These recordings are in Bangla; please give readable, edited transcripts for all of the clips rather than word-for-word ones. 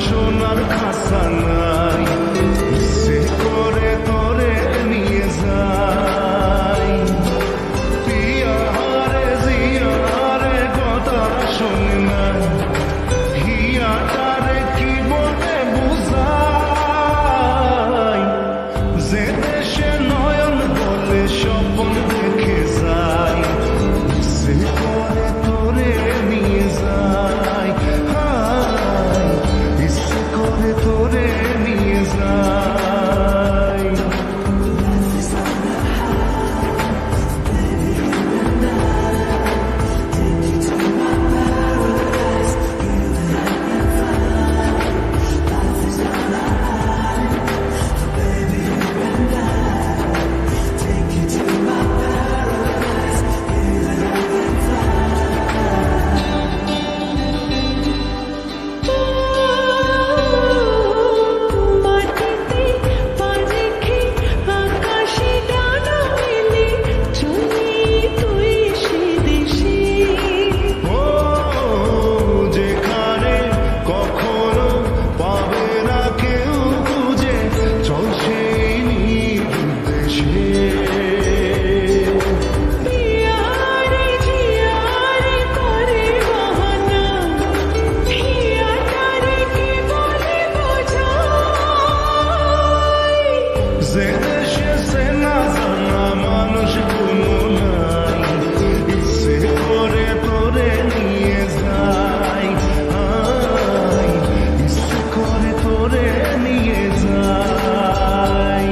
সোনার খাসা নাই, সে করে তোরে নিয়ে যাই। পিয়ারে জিয়ারে কথা শোনে না, হিয়াটারে কি বলে বুঝাই। যে দেশে নয়ন বলে স্বপ্ন দেখে যাই, সে করে তোরে নিয়ে যাই। তোরে নিয়ে যাই। যে দেশে সে না জানা মানুষ কোনো নাই, ইচ্ছে করে তোরে নিয়ে যাই। ইচ্ছে করে তোরে নিয়ে যাই।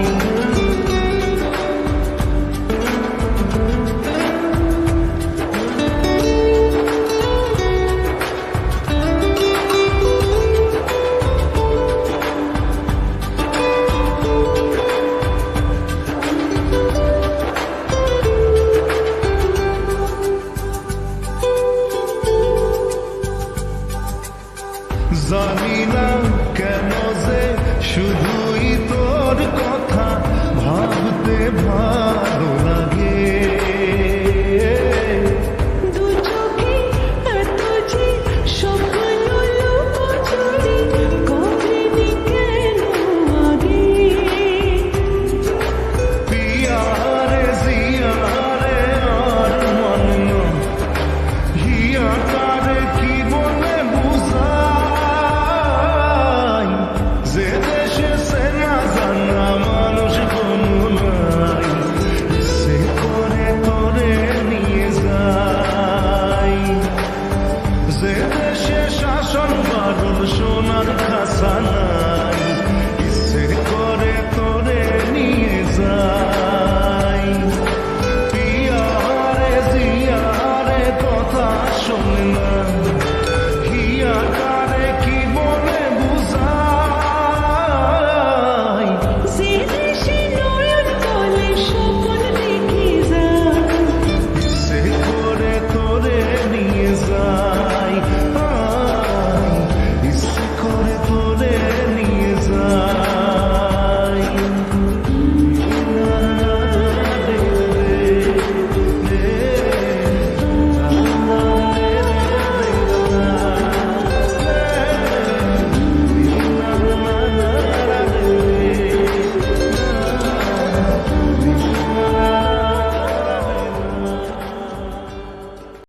জানি না কেন যে শুধুই তোর কথা ভাবতে ভাবতে